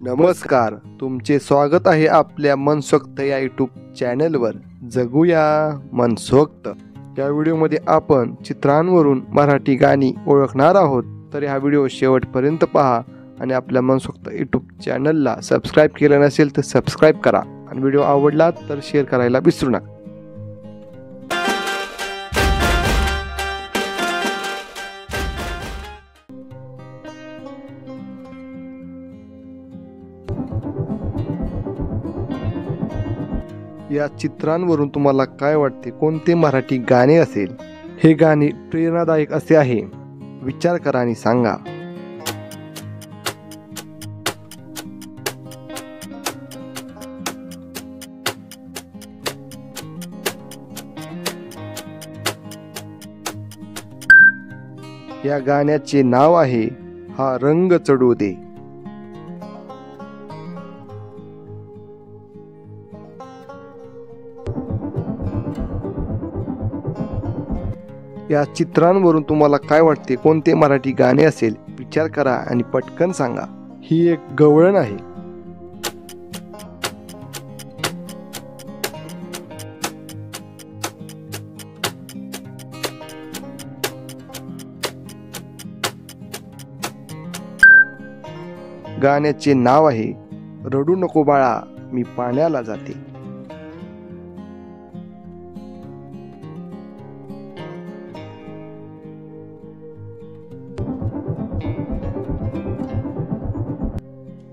नमस्कार, तुमचे स्वागत आहे आपल्या मनसोक्त या यूट्यूब चॅनलवर. जगूया मनसोक्त. या व्हिडिओमध्ये आपण चित्रांवरून मराठी गाणी ओळखणार आहोत. तर हा व्हिडिओ शेवटपर्यंत पहा आणि आपल्या मनसोक्त यूट्यूब चॅनलला सबस्क्राईब केलं नसेल तर सबस्क्राईब करा आणि व्हिडिओ आवडला तर शेअर करायला विसरू नका. या चित्रांवरून तुम्हाला काय वाटते, कोणते मराठी गाणे असेल? हे गाणे प्रेरणादायक असे आहे. विचार करा आणि सांगा. या गाण्याचे नाव आहे हा रंग चढू दे. या चित्रांवरून तुम्हाला काय वाटते, कोणते मराठी गाणे असेल? विचार करा आणि पटकन सांगा. ही एक गवळण आहे. गाण्याचे नाव आहे रडू नको बाळा मी पाण्याला जाते.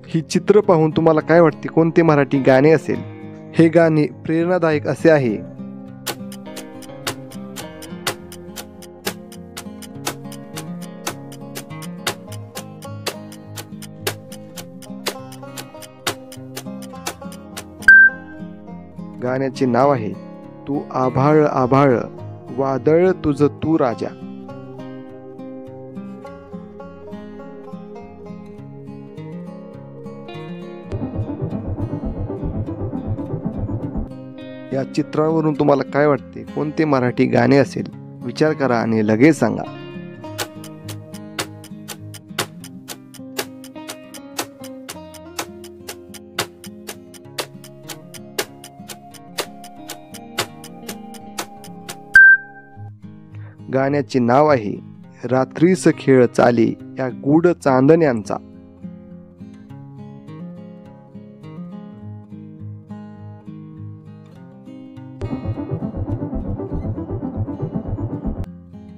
ही चित्र पाहून तुम्हाला काय वाटते, कोणते मराठी गाणे असेल? हे गाणे प्रेरणादायक असे आहे. गाण्याचे नाव आहे तू आभाळ आभाळ वादळ तुझ तू राजा. या चित्रावरून तुम्हाला काय वाटते, कोणते मराठी गाणे असेल? विचार करा आणि लगेच सांगा. गाण्याचे नाव आहे रात्रीस खेळ चाले या गूढ चांदण्यांचा.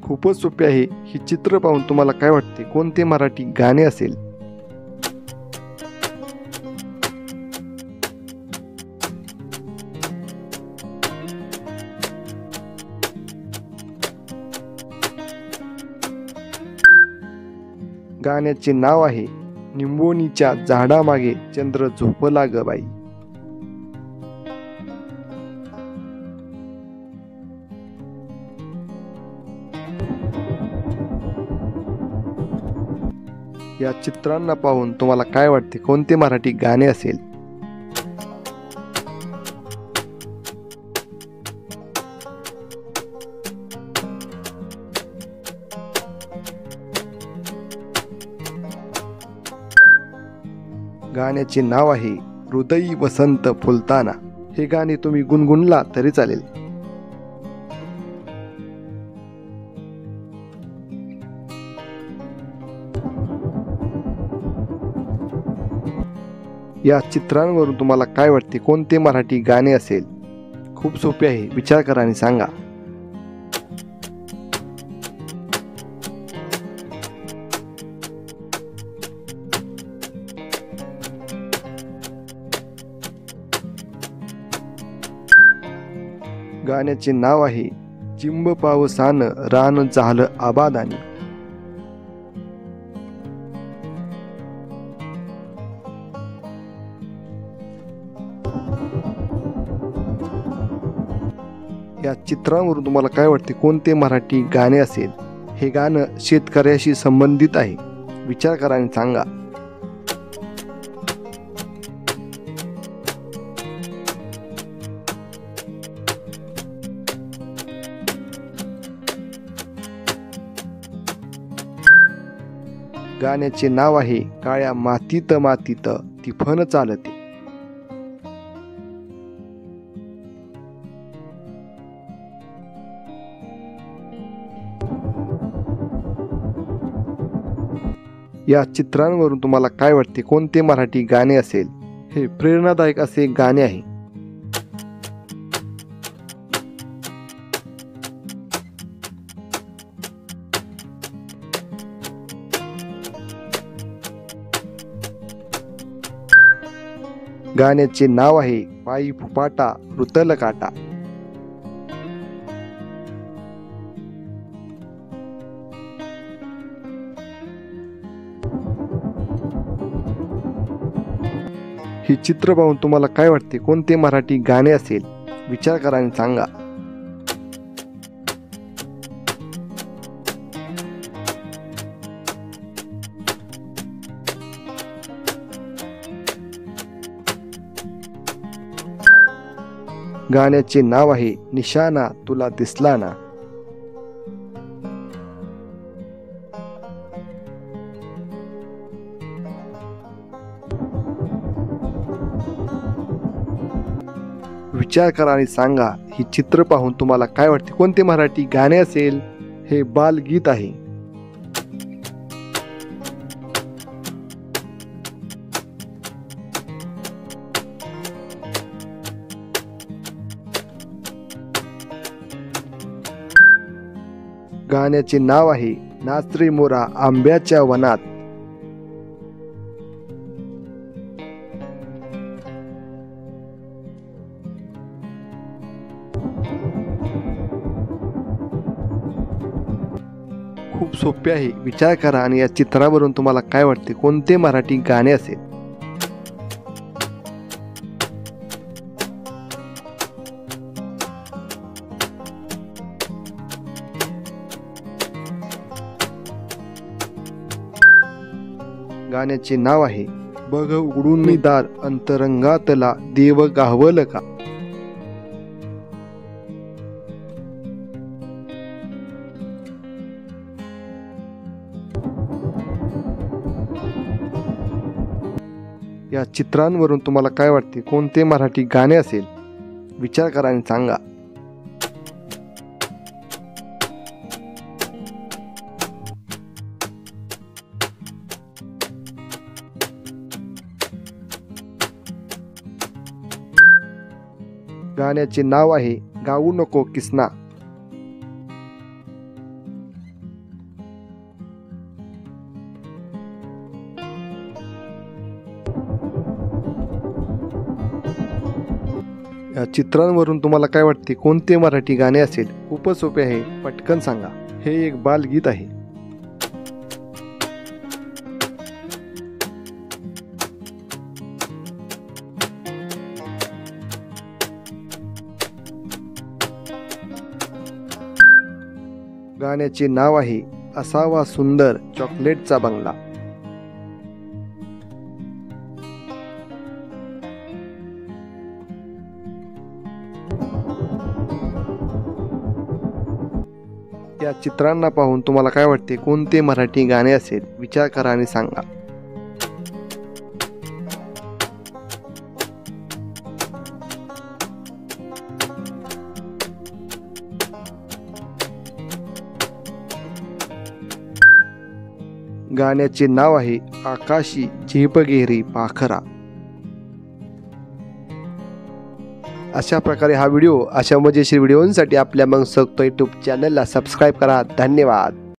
खूपच सोपे आहे. ही चित्र पाहून तुम्हाला काय वाटते, कोणते मराठी गाणे असेल? गाण्याचे नाव आहे निंबोनीच्या झाडामागे चंद्र झोपला ग बाई. या चित्रांना पाहून तुम्हाला काय वाटते, कोणते मराठी गाणे असेल? गाण्याचे नाव आहे हृदयी वसंत फुलताना. हे गाणे तुम्ही गुणगुणला तरी चालेल. या चित्रांवरून तुम्हाला काय वाटते, कोणते मराठी गाणे असेल? खूप सोपे आहे. विचार करा आणि सांगा. गाण्याचे नाव आहे चिंब पावसान रान झालं आबादानी. या चित्रांवरून तुम्हाला काय वाटते, कोणते मराठी गाणे असेल? हे गाणं शेतकऱ्याशी संबंधित आहे. विचार करा आणि सांगा. गाण्याचे नाव आहे काळ्या मातीत मातीत ती फन चालते। या चित्रांवरून तुम्हाला काय वाटते, कोणते मराठी गाणे असेल? हे प्रेरणादायक असे एक गाणे आहे। गाण्याचे नाव आहे पायी फुपाटा रुतल काटा। ही चित्र पाहून तुम्हाला काय वाटते, कोणते मराठी गाणे असेल? विचार करा आणि सांगा। गाण्याचे नाव आहे निशाणा तुला दिसला ना। विचार करा आणि सांगा, ही चित्र पाहून तुम्हाला काय वाटते, कोणते मराठी गाणे असेल? हे बालगीत आहे। गाण्याचे नाव आहे नाच रे मोरा आंब्याच्या वनात। खूप सोपे आहे। विचार करा आणि या चित्रावरून तुम्हाला काय वाटते, कोणते मराठी गाणे असेल? गाण्याचे नाव आहे बघ उघडून मी दार अंतरंगातला देव गावल का। या चित्रांवरून तुम्हाला काय वाटते, कोणते मराठी गाणे असेल? विचार करा आणि सांगा। गाण्याचे नाव आहे गाऊ नको किसना। या चित्रांवरून तुम्हाला काय वाटते, कोणते मराठी गाणे असेल? खूपच सोपे आहे, पटकन सांगा। हे एक बालगीत आहे। गाण्याचे नाव आहे असावा सुंदर चॉकलेटचा बंगला। या चित्रांना पाहून तुम्हाला काय वाटते, कोणते मराठी गाणे असेल? विचार करा आणि सांगा। गाण्याचे नाव आहे आकाशी झेपगेरी पाखरा। अशा प्रकारे हा व्हिडिओ, अशा मजेशीर व्हिडिओंसाठी आपल्या मनसोक्त यूट्यूब चॅनलला सबस्क्राईब करा। धन्यवाद।